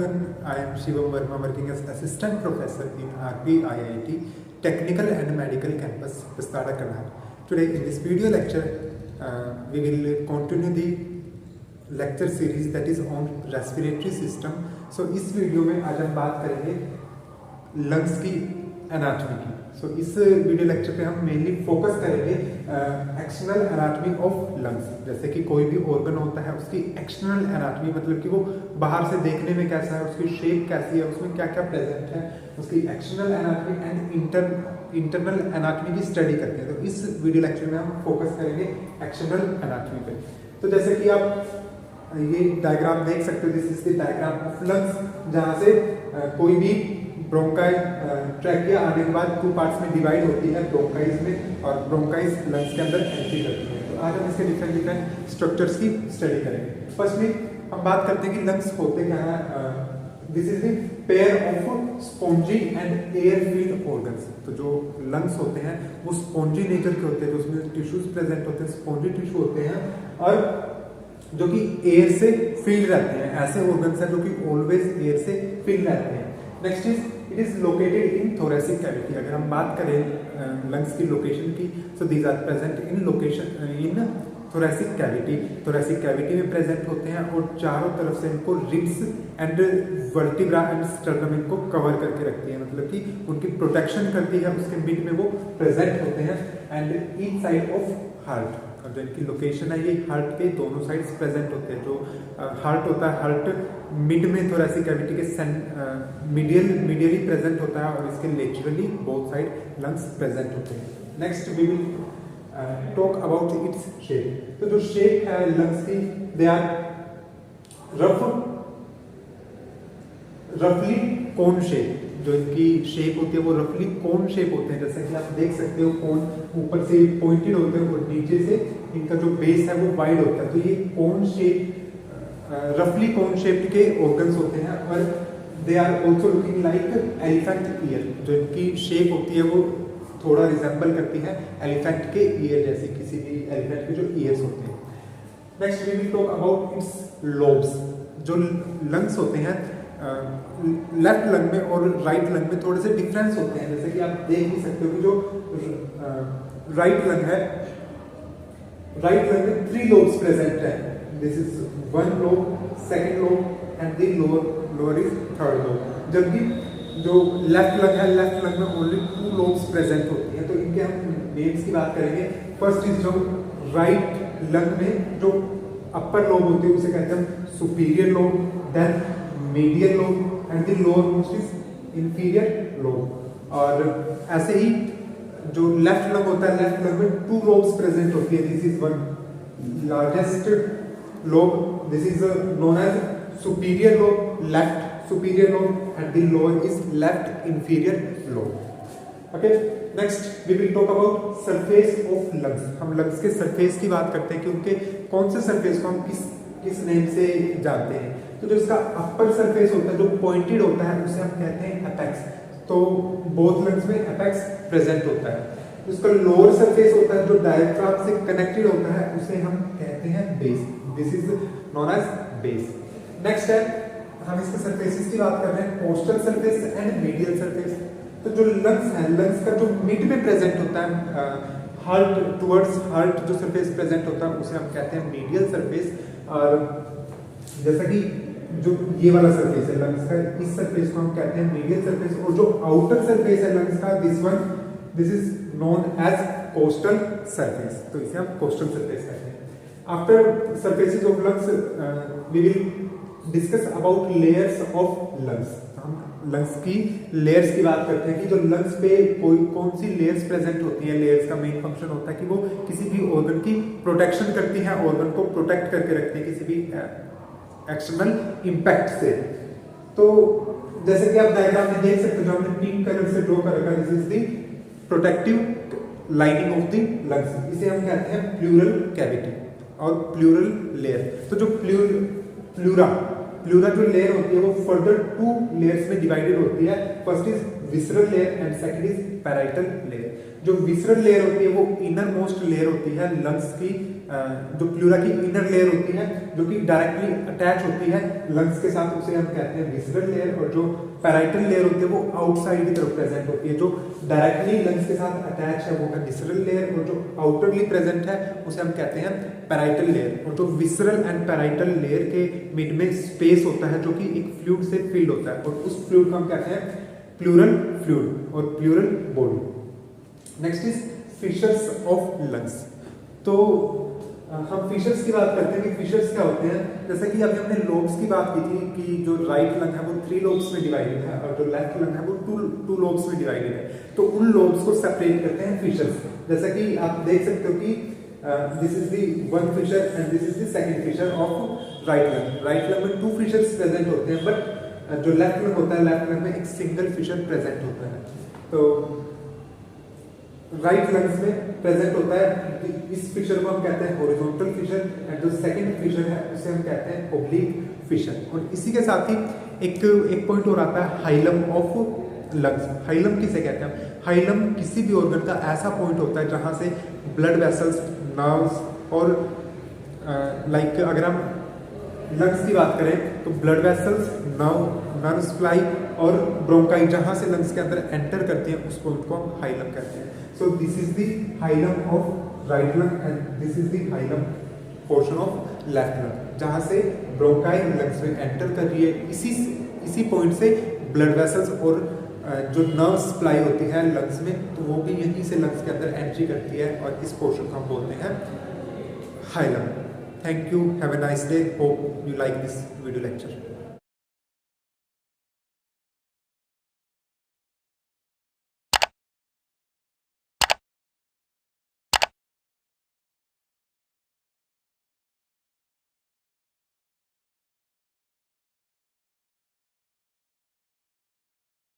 everyone, I am Shivam Verma working as Assistant Professor in RPIIT Technical and Medical Campus, Pastada, Karnal. Today in this video lecture, we will continue the lecture series that is on respiratory system. So इस video में आज हम बात करेंगे lungs की anatomy की. सो इस video lecture पे हम मेनली फोकस करेंगे एक्सटर्नल एनाटॉमी ऑफ लंग्स. जैसे कि कोई भी ऑर्गन होता है उसकी एक्सटर्नल एनाटॉमी मतलब कि वो बाहर से देखने में कैसा है, उसकी शेप कैसी है, उसमें क्या क्या प्रेजेंट है, उसकी external anatomy and internal anatomy की स्टडी करते हैं. तो इस वीडियो लेक्चर में हम फोकस करेंगे एक्सटर्नल एनाटॉमी पे. तो जैसे कि आप ये डायग्राम देख सकते हो, this is the diagram of lungs, जहाँ से कोई भी ब्रोंकाई ट्रैकिया आने के बाद टू पार्ट्स में डिवाइड होती है, ब्रोंकाइज में, और ब्रोंकाइज लंग्स के अंदर एंट्री करती है. तो आज हम इसके डिफरेंट स्ट्रक्चर्स की स्टडी करेंगे. फर्स्टली हम बात करते हैं कि लंग्स होते क्या है. This is the pair of spongy and air field organs. तो जो लंग्स होते हैं वो स्पॉन्जी नेचर के होते हैं, जो उसमें टिश्यूज प्रेजेंट होते हैं, स्पॉन्जी टिश्यू होते हैं, और जो कि एयर से फिल्ड रहते हैं. ऐसे ऑर्गन्स हैं जो कि ऑलवेज एयर से फिल्ड रहते हैं. Next is it is located in thoracic cavity. अगर हम बात करें लंग्स की लोकेशन की, so these are present in location in thoracic cavity. Thoracic cavity में प्रेजेंट होते हैं और चारों तरफ से इनको ribs and vertebra and sternum इनको कवर करके रखती है, मतलब कि उनकी प्रोटेक्शन करती है. उसके मिड में वो प्रेजेंट होते हैं and each side of heart. और जो इनकी लोकेशन है ये हार्ट के दोनों साइड्स प्रेजेंट होते हैं. जो हार्ट होता है, हार्ट मिड में थोरेसिक कैविटी के मीडियली प्रेजेंट होता है, और इसके laterally both side lungs present होते हैं. Next we will talk about its shape. तो जो शेप है लंग्स की, दे आर रफली कोन शेप. जो इनकी शेप होती है वो रफली कोन शेप होते हैं. जैसे कि आप देख सकते हो, कोन ऊपर से पॉइंटेड होते हैं और नीचे से इनका जो बेस है वो वाइड होता है. तो ये कोन शेप, रफली कोन शेप के ऑर्गन्स होते हैं, और they are also looking like elephant ear. जो इनकी शेप होती है वो थोड़ा रिजेंबल करती है एलिफेंट के ईयर जैसे, किसी भी एलिफेंट के जो ईयर्स होते हैं. Next we will talk about its lobes. जो लंग्स होते हैं लेफ्ट लंग में और राइट लंग में थोड़े से डिफरेंस होते हैं. जैसे कि आप देख ही सकते हो कि जो राइट लंग है, राइट लंग में 3 लोब्स प्रेजेंट है. This is 1 lobe, second lobe and the lower is third lobe. जबकि जो लेफ्ट लंग है, लेफ्ट लंग में ओनली 2 लोब्स प्रेजेंट होती हैं. तो इनके हम नेम्स की बात करेंगे. फर्स्ट इज जो राइट लंग में जो अपर लोब होती है उसे कहते हैं superior lobe, then medial lobe and the lower most is inferior lobe. और ऐसे ही जो लेफ्ट लंग होता है, लेफ्ट लंग में 2 लोब्स प्रेजेंट होती है. This is one largest lobe, this is known as superior lobe, left superior lobe, and the lower is left inferior lobe. Okay, next we will talk about surface of lungs. हम lungs के surface की बात करते हैं कि उनके कौन से सरफेस को हम किस नेम से जानते हैं. तो जो इसका अपर सरफेस होता है, जो पॉइंटेड होता है, उसे हम कहते हैं एपेक्स. तो बोथ लंग्स में एपेक्स प्रेजेंट होता है. इसका लोअर सरफेस होता है जो डायफ्राम से कनेक्टेड होता है, उसे हम कहते हैं base. This is known as base. Next है, हम इसके सरफेसेस की बात कर रहे हैं, costal surface and medial surface. तो जो लंग्स है, लंग्स का जो मिड में प्रेजेंट होता है, हार्ट टुवर्ड्स हार्ट जो सरफेस प्रेजेंट होता है उसे हम कहते हैं मीडियल सरफेस. और जैसा कि जो ये वाला सरफेस है लंग्स का, इस सरफेस को हम कहते हैं मीडियल सरफेस. और जो आउटर सरफेस है लंग्स का, this is known as costal surface. तो इसे हम कोस्टल सरफेस कहते हैं. After surfaces of lungs we will discuss about layers of lungs. हम लंग्स की लेयर्स की बात करते हैं कि जो लंग्स पे कौन सी लेयर्स प्रेजेंट होती है. लेयर्स का मेन फंक्शन होता है कि वो किसी भी ऑर्गन की प्रोटेक्शन करती है, ऑर्गन को प्रोटेक्ट करके रखती है किसी भी एक्सटर्नल इम्पैक्ट से. तो जैसे कि आप डायग्राम में देख सकते हो, जो हमने पिंक कलर से ड्रॉ कर रखा है, this is the protective lining of the lungs. इसे हम कहते हैं प्लूरल कैविटी और प्लूरल लेयर. तो जो प्लूरा जो लेयर होती है वो फर्दर 2 लेयर्स में डिवाइडेड होती है. First is visceral layer and second is parietal layer. जो विसरल लेयर होती है वो इनर मोस्ट लेयर होती है लंग्स की, जो प्लूरा की इनर लेयर होती है जो कि डायरेक्टली अटैच होती है लंग्स के साथ, उसे हम कहते हैं विसरल लेयर। और जो पैराइटल लेयर होती है वो आउटसाइड की तरफ प्रेजेंट होती है, जो डायरेक्टली लंग्स के साथ अटैच है वो है विसरल लेयर, और जो आउटरली प्रेजेंट है उसे हम कहते हैं पैराइटल लेयर। और जो विसरल एंड पैराइटल लेयर के मिड में स्पेस होता है जो कि एक फ्लूइड से फिल्ड होता है, और उस फ्लूइड को हम कहते हैं प्लूरल फ्लूइड और pleural body. Next is fissures of lungs. तो हम फिशर्स की बात करते हैं कि फिशर्स क्या होते हैं। जैसे कि अभी हमने लोब्स की बात की थी कि जो राइट लंग है वो 3 लोब्स में डिवाइडेड है और जो लेफ्ट लंग है वो 2 लोब्स में डिवाइडेड है। तो उन लोब्स को सेपरेट करते हैं फिशर्स। जैसा कि आप देख सकते हो कि this is the one fissure and this is the second fissure of right lung. Right lung में 2 फिशर्स प्रेजेंट होते हैं, बट जो लेफ्ट लंग होता है लेफ्ट लंग में एक सिंगल फिशर प्रेजेंट होता है। तो राइट लंग्स में प्रेजेंट होता है, इस फिशर को हम कहते हैं हॉरिजॉन्टल फिशर, एंड जो सेकंड फिशर है उसे हम कहते हैं ओब्लिक फिशर। और इसी के साथ ही एक पॉइंट और आता है हाइलम ऑफ लंग्स। हाइलम किसे कहते हैं? हाइलम किसी भी ऑर्गन का ऐसा पॉइंट होता है जहां से ब्लड वेसल्स, नर्व्स और लाइक अगर हम लंग्स की बात करें तो ब्लड वेसल्स, नर्व सप्लाई और ब्रोंकाई जहां से लंग्स के अंदर एंटर करती हैं उस पॉइंट को हम हाइलम कहते हैं। So this is the hilum of right lung and this is the hilum portion of left lung, जहां से ब्रोंकाई लंग्स में एंटर कर रही है। इसी पॉइंट से ब्लड वेसल्स और जो नर्व सप्लाई होती है लंग्स में, तो वो भी यहीं से लंग्स के अंदर एंट्री करती है और इस पोर्शन को हम बोलते हैं hilum. Thank you. Have a nice day. Hope you like this video lecture.